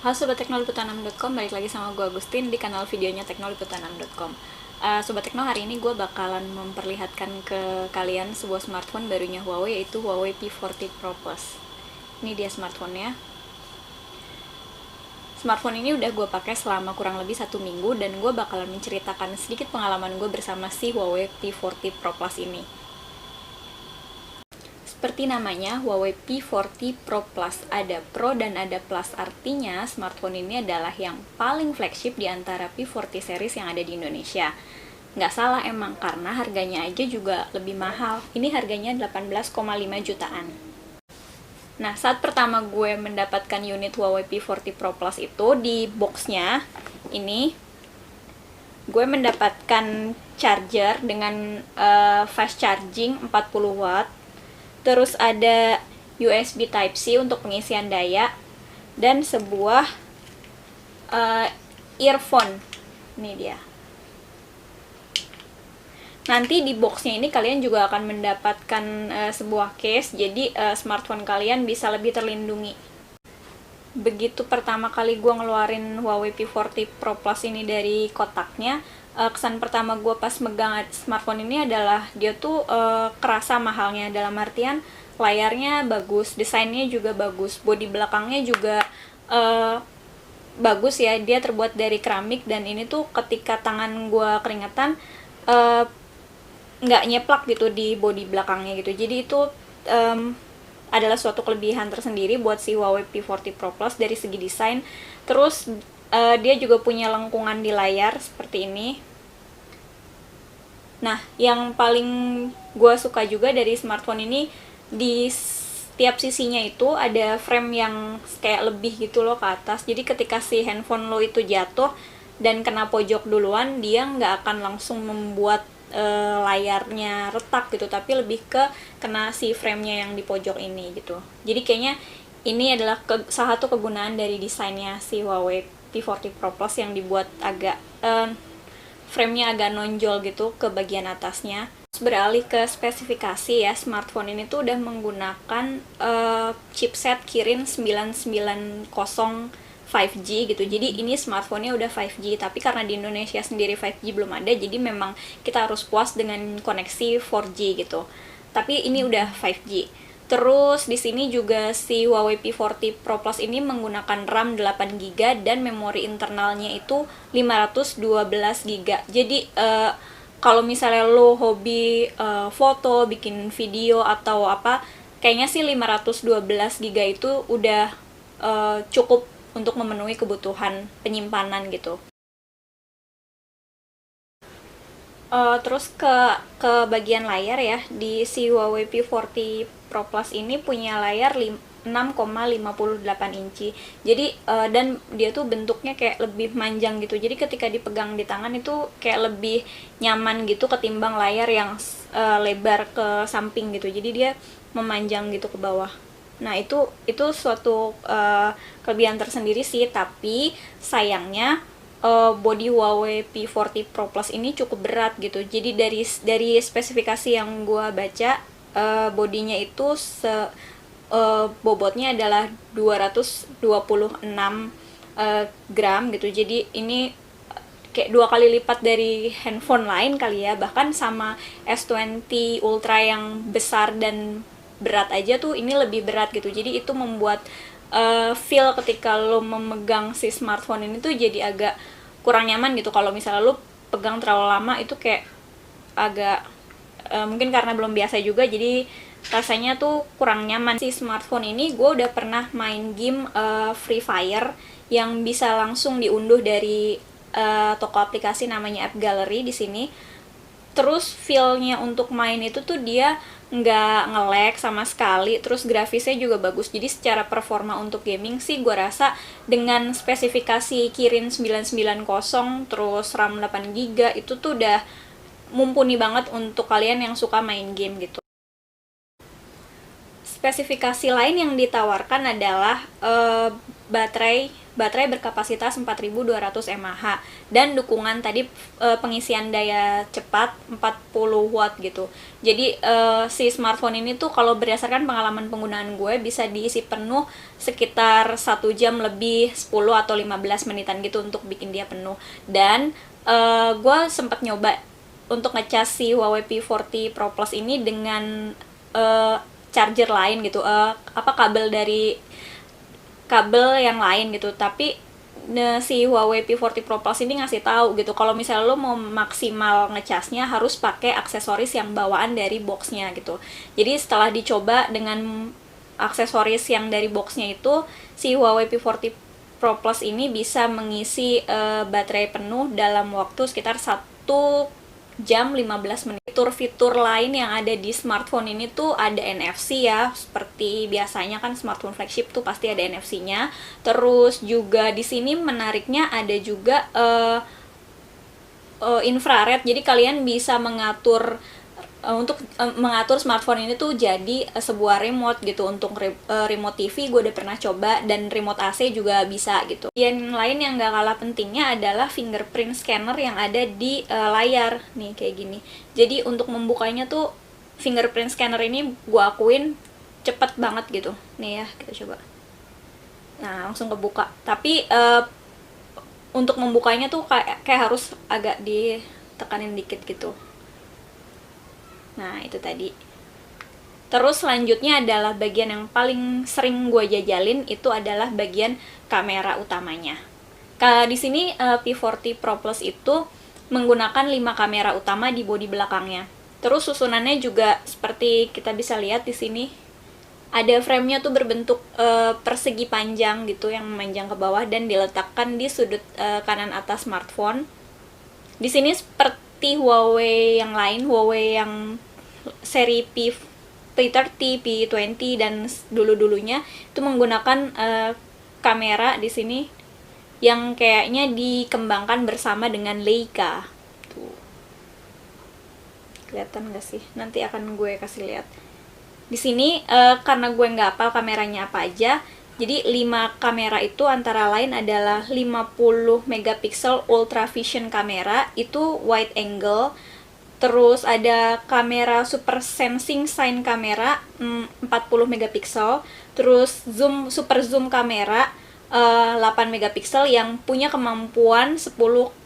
Halo Sobat Teknoliputanam.com, balik lagi sama gue Agustin di kanal videonya Teknoliputanam.com. Sobat Tekno, hari ini gue bakalan memperlihatkan ke kalian sebuah smartphone barunya Huawei, yaitu Huawei P40 Pro Plus. Ini dia smartphone-nya. Smartphone ini udah gue pakai selama kurang lebih 1 minggu, dan gue bakalan menceritakan sedikit pengalaman gue bersama si Huawei P40 Pro Plus ini. Seperti namanya, Huawei P40 Pro Plus, ada Pro dan ada Plus, artinya smartphone ini adalah yang paling flagship di antara P40 series yang ada di Indonesia. Nggak salah emang, karena harganya aja juga lebih mahal. Ini harganya 18,5 jutaan. Nah, saat pertama gue mendapatkan unit Huawei P40 Pro Plus itu, di boxnya ini gue mendapatkan charger dengan fast charging 40 watt. Terus ada USB Type-C untuk pengisian daya, dan sebuah earphone. Ini dia. Nanti di boxnya ini kalian juga akan mendapatkan sebuah case, jadi smartphone kalian bisa lebih terlindungi. Begitu pertama kali gue ngeluarin Huawei P40 Pro Plus ini dari kotaknya, kesan pertama gue pas megang smartphone ini adalah dia tuh kerasa mahalnya, dalam artian layarnya bagus, desainnya juga bagus, bodi belakangnya juga bagus ya, dia terbuat dari keramik, dan ini tuh ketika tangan gue keringetan nggak nyeplak gitu di bodi belakangnya gitu. Jadi itu adalah suatu kelebihan tersendiri buat si Huawei P40 Pro Plus dari segi desain. Terus dia juga punya lengkungan di layar seperti ini. Nah, yang paling gue suka juga dari smartphone ini, di setiap sisinya itu ada frame yang kayak lebih gitu loh ke atas. Jadi ketika si handphone lo itu jatuh dan kena pojok duluan, dia nggak akan langsung membuat layarnya retak gitu, tapi lebih ke kena si framenya yang di pojok ini gitu. Jadi kayaknya ini adalah salah satu kegunaan dari desainnya si Huawei P40 Pro Plus, yang dibuat agak framenya agak nonjol gitu ke bagian atasnya. Beralih ke spesifikasi ya, smartphone ini tuh udah menggunakan chipset Kirin 990 5G gitu. Jadi ini smartphone-nya udah 5G, tapi karena di Indonesia sendiri 5G belum ada, jadi memang kita harus puas dengan koneksi 4G gitu. Tapi ini udah 5G. Terus di sini juga si Huawei P40 Pro Plus ini menggunakan RAM 8GB dan memori internalnya itu 512GB. Jadi kalau misalnya lo hobi foto, bikin video atau apa, kayaknya sih 512GB itu udah cukup untuk memenuhi kebutuhan penyimpanan gitu. Terus ke bagian layar ya, di si Huawei P40 Pro Plus ini punya layar 6,58 inci. Jadi dan dia tuh bentuknya kayak lebih manjang gitu. Jadi ketika dipegang di tangan itu kayak lebih nyaman gitu ketimbang layar yang lebar ke samping gitu. Jadi dia memanjang gitu ke bawah. Nah, itu suatu kelebihan tersendiri sih, tapi sayangnya body Huawei P40 Pro Plus ini cukup berat gitu. Jadi dari spesifikasi yang gue baca, bodinya itu bobotnya adalah 226 gram gitu. Jadi ini kayak 2 kali lipat dari handphone lain kali ya. Bahkan sama S20 Ultra yang besar dan berat aja tuh ini lebih berat gitu. Jadi itu membuat feel ketika lo memegang si smartphone ini tuh jadi agak kurang nyaman gitu. Kalau misalnya lo pegang terlalu lama itu kayak agak mungkin karena belum biasa juga, jadi rasanya tuh kurang nyaman. Si smartphone ini gue udah pernah main game Free Fire yang bisa langsung diunduh dari toko aplikasi namanya App Gallery di sini. Terus feel-nya untuk main itu tuh dia nggak nge-lag sama sekali, terus grafisnya juga bagus. Jadi secara performa untuk gaming sih gue rasa dengan spesifikasi Kirin 990 terus RAM 8GB itu tuh udah mumpuni banget untuk kalian yang suka main game gitu. spesifikasi lain yang ditawarkan adalah baterai berkapasitas 4200 mAh dan dukungan tadi pengisian daya cepat 40 watt gitu. Jadi si smartphone ini tuh kalau berdasarkan pengalaman penggunaan gue bisa diisi penuh sekitar 1 jam lebih 10 atau 15 menitan gitu untuk bikin dia penuh. Dan gue sempat nyoba untuk ngecas si Huawei P40 Pro Plus ini dengan charger lain gitu, kabel yang lain gitu. Tapi si Huawei P40 Pro Plus ini ngasih tahu gitu kalau misalnya lo mau maksimal ngecasnya harus pakai aksesoris yang bawaan dari boxnya gitu. Jadi setelah dicoba dengan aksesoris yang dari boxnya itu, si Huawei P40 Pro Plus ini bisa mengisi baterai penuh dalam waktu sekitar 1 jam 15 menit. Fitur-fitur lain yang ada di smartphone ini tuh ada NFC ya, seperti biasanya kan smartphone flagship tuh pasti ada NFC-nya. Terus juga di sini menariknya ada juga infrared. Jadi kalian bisa mengatur untuk mengatur smartphone ini tuh jadi sebuah remote gitu. Untuk remote TV gue udah pernah coba, dan remote AC juga bisa gitu. Yang lain yang gak kalah pentingnya adalah fingerprint scanner yang ada di layar nih kayak gini. Jadi untuk membukanya tuh fingerprint scanner ini gue akuin cepet banget gitu. Nih ya, kita coba. Nah, langsung kebuka. Tapi untuk membukanya tuh kayak harus agak ditekanin dikit gitu. Nah, itu tadi. Terus selanjutnya adalah bagian yang paling sering gue jajalin, itu adalah bagian kamera utamanya. Di sini P40 Pro Plus itu menggunakan 5 kamera utama di bodi belakangnya. Terus susunannya juga seperti kita bisa lihat di sini. Ada frame-nya tuh berbentuk persegi panjang gitu yang memanjang ke bawah dan diletakkan di sudut kanan atas smartphone. Di sini seperti Huawei yang lain, Huawei yang seri P30, P20 dan dulu-dulunya itu menggunakan kamera di sini yang kayaknya dikembangkan bersama dengan Leica. Tuh. Kelihatan nggak sih? Nanti akan gue kasih lihat. Di sini karena gue nggak hafal kameranya apa aja, jadi 5 kamera itu antara lain adalah 50 megapiksel ultra vision kamera, itu wide angle. Terus ada kamera super sensing sign kamera 40 megapiksel. Terus super zoom kamera 8 megapiksel yang punya kemampuan 10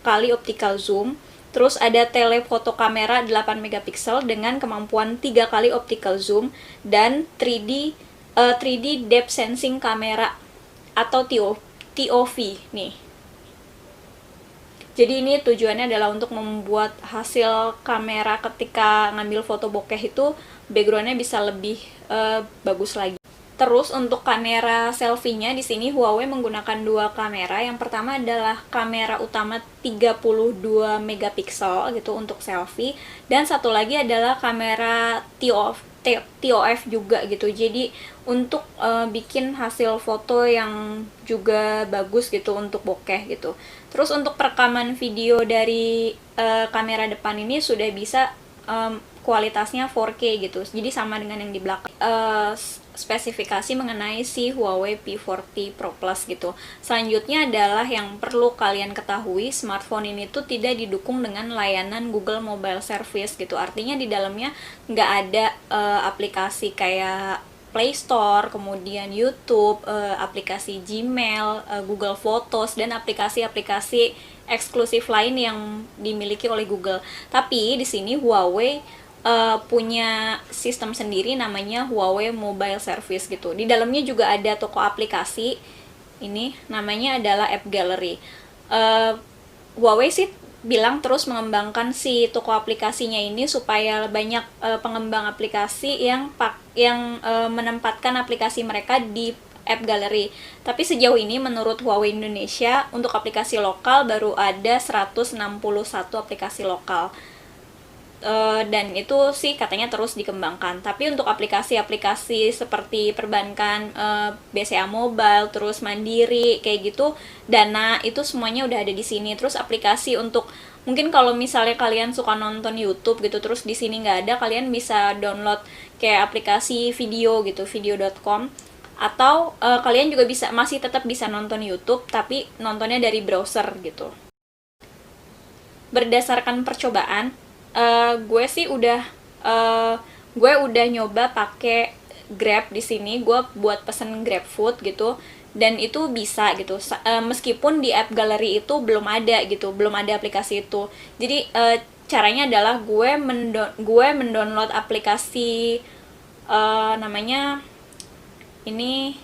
kali optical zoom. Terus ada telefoto kamera 8 megapiksel dengan kemampuan 3 kali optical zoom, dan 3D depth sensing kamera atau TOV nih. Jadi ini tujuannya adalah untuk membuat hasil kamera ketika ngambil foto bokeh itu backgroundnya bisa lebih bagus lagi. Terus untuk kamera selfie-nya di sini Huawei menggunakan 2 kamera. Yang pertama adalah kamera utama 32 megapiksel gitu untuk selfie, dan satu lagi adalah kamera TOF juga gitu. Jadi untuk bikin hasil foto yang juga bagus gitu untuk bokeh gitu. Terus untuk perekaman video dari kamera depan ini sudah bisa kualitasnya 4K gitu. Jadi sama dengan yang di belakang. Spesifikasi mengenai si Huawei P40 Pro Plus gitu. Selanjutnya adalah yang perlu kalian ketahui, smartphone ini tuh tidak didukung dengan layanan Google Mobile Service gitu. Artinya di dalamnya nggak ada aplikasi kayak Play Store, kemudian YouTube, aplikasi Gmail, Google Photos, dan aplikasi-aplikasi eksklusif lain yang dimiliki oleh Google. Tapi di sini Huawei punya sistem sendiri namanya Huawei Mobile Service gitu. Di dalamnya juga ada toko aplikasi. Ini namanya adalah App Gallery. Huawei sih bilang terus mengembangkan si toko aplikasinya ini supaya banyak pengembang aplikasi yang menempatkan aplikasi mereka di App Gallery. Tapi sejauh ini menurut Huawei Indonesia untuk aplikasi lokal baru ada 161 aplikasi lokal. dan itu sih katanya terus dikembangkan. Tapi untuk aplikasi-aplikasi seperti perbankan, BCA Mobile, terus Mandiri kayak gitu, Dana, itu semuanya udah ada di sini. Terus aplikasi untuk mungkin kalau misalnya kalian suka nonton YouTube gitu, terus di sini nggak ada, kalian bisa download kayak aplikasi video gitu, video.com, atau kalian juga masih tetap bisa nonton YouTube tapi nontonnya dari browser gitu. Berdasarkan percobaan, gue sih gue udah nyoba pakai Grab di sini. Gue buat pesen Grab Food gitu, dan itu bisa gitu. Meskipun di app Gallery itu belum ada gitu, belum ada aplikasi itu. Jadi caranya adalah gue mendownload aplikasi, namanya ini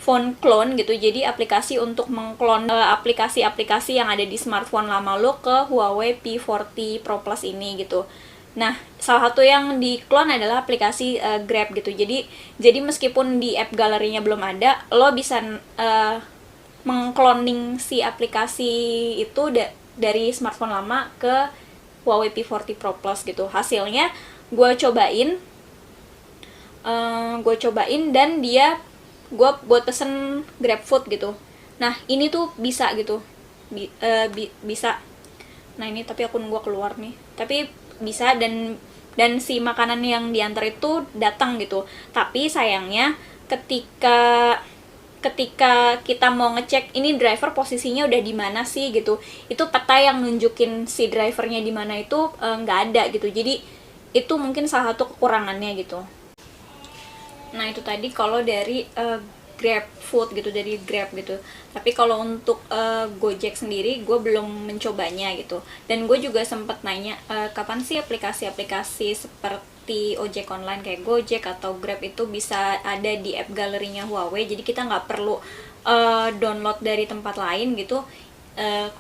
phone clone gitu. Jadi aplikasi untuk mengklon aplikasi-aplikasi yang ada di smartphone lama lo ke Huawei P40 Pro Plus ini gitu. Nah, salah satu yang diklon adalah aplikasi Grab gitu. Jadi meskipun di app galerinya belum ada, lo bisa mengkloning si aplikasi itu dari smartphone lama ke Huawei P40 Pro Plus gitu. Hasilnya gue cobain dan gue buat pesen GrabFood gitu. Nah ini tuh bisa gitu, bisa. Nah ini tapi akun gue keluar nih, tapi bisa, dan si makanan yang diantar itu datang gitu. Tapi sayangnya ketika kita mau ngecek ini driver posisinya udah di mana sih gitu, itu peta yang nunjukin si drivernya di mana itu nggak ada gitu. Jadi itu mungkin salah satu kekurangannya gitu. Nah itu tadi kalau dari Grab Food gitu, dari Grab gitu. Tapi kalau untuk Gojek sendiri gue belum mencobanya gitu. Dan gue juga sempet nanya kapan sih aplikasi-aplikasi seperti ojek online kayak Gojek atau Grab itu bisa ada di app galerinya Huawei. Jadi kita nggak perlu download dari tempat lain gitu.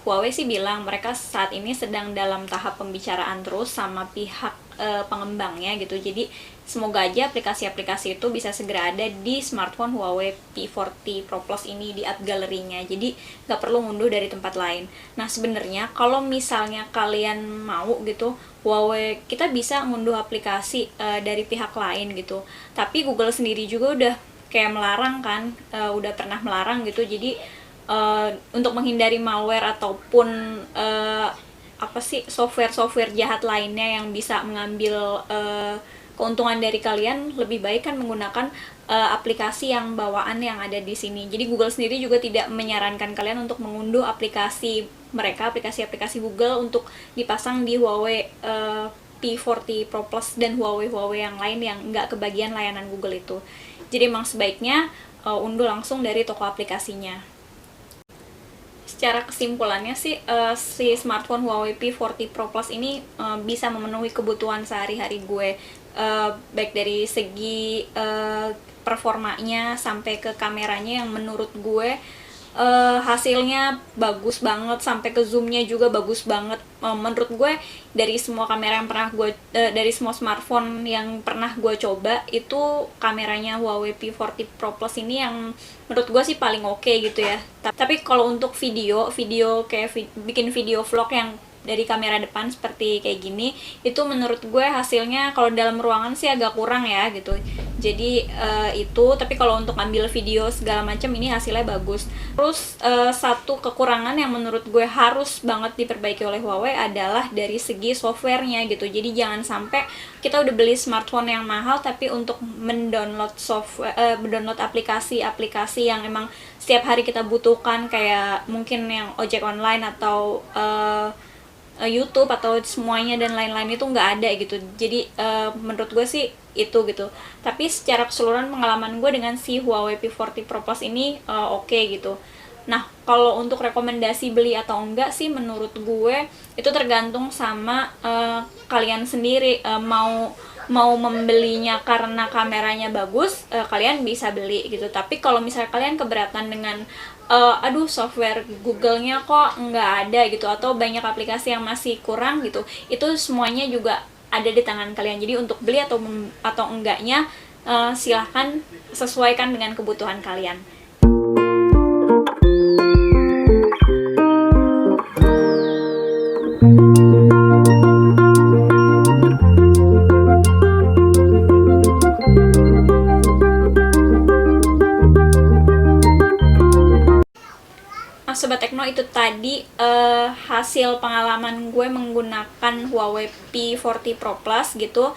Huawei sih bilang mereka saat ini sedang dalam tahap pembicaraan terus sama pihak pengembangnya gitu. Jadi semoga aja aplikasi-aplikasi itu bisa segera ada di smartphone Huawei P40 Pro Plus ini di app galerinya. Jadi nggak perlu ngunduh dari tempat lain. Nah sebenarnya kalau misalnya kalian mau gitu, Huawei kita bisa ngunduh aplikasi dari pihak lain gitu. Tapi Google sendiri juga udah kayak melarang kan, udah pernah melarang gitu. Jadi untuk menghindari malware ataupun software jahat lainnya yang bisa mengambil keuntungan dari kalian, lebih baik kan menggunakan aplikasi yang bawaan yang ada di sini. Jadi Google sendiri juga tidak menyarankan kalian untuk mengunduh aplikasi mereka, aplikasi-aplikasi Google untuk dipasang di Huawei P40 Pro Plus dan Huawei yang lain yang nggak kebagian layanan Google itu. Jadi emang sebaiknya unduh langsung dari toko aplikasinya. Secara kesimpulannya sih, si smartphone Huawei P40 Pro Plus ini bisa memenuhi kebutuhan sehari-hari gue, baik dari segi performanya sampai ke kameranya yang menurut gue hasilnya bagus banget, sampai ke zoomnya juga bagus banget. Menurut gue dari semua kamera yang pernah gue dari semua smartphone yang pernah gue coba, itu kameranya Huawei P40 Pro Plus ini yang menurut gue sih paling oke gitu ya. Tapi kalau untuk video kayak bikin video vlog yang dari kamera depan seperti kayak gini, itu menurut gue hasilnya kalau dalam ruangan sih agak kurang ya gitu. Jadi itu, tapi kalau untuk ambil video segala macam ini hasilnya bagus. Terus satu kekurangan yang menurut gue harus banget diperbaiki oleh Huawei adalah dari segi softwarenya gitu. Jadi jangan sampai kita udah beli smartphone yang mahal tapi untuk mendownload mendownload aplikasi-aplikasi yang emang setiap hari kita butuhkan, kayak mungkin yang ojek online atau YouTube atau semuanya dan lain-lain, itu nggak ada gitu. Jadi menurut gue sih itu gitu. Tapi secara keseluruhan pengalaman gue dengan si Huawei P40 Pro Plus ini oke gitu. Nah kalau untuk rekomendasi beli atau enggak sih, menurut gue itu tergantung sama kalian sendiri. Mau membelinya karena kameranya bagus, kalian bisa beli gitu. Tapi kalau misalnya kalian keberatan dengan aduh software Google-nya kok nggak ada gitu, atau banyak aplikasi yang masih kurang gitu, itu semuanya juga ada di tangan kalian. Jadi untuk beli atau enggaknya silahkan sesuaikan dengan kebutuhan kalian. Nah, Sobat Tekno, itu tadi hasil pengalaman gue menggunakan Huawei P40 Pro Plus gitu.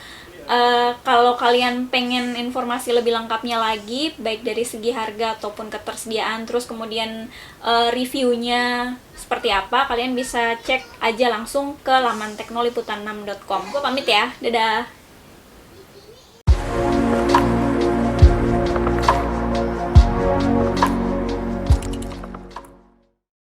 Kalau kalian pengen informasi lebih lengkapnya lagi, baik dari segi harga ataupun ketersediaan, terus kemudian reviewnya seperti apa, kalian bisa cek aja langsung ke laman teknoliputan6.com. Gue pamit ya, dadah!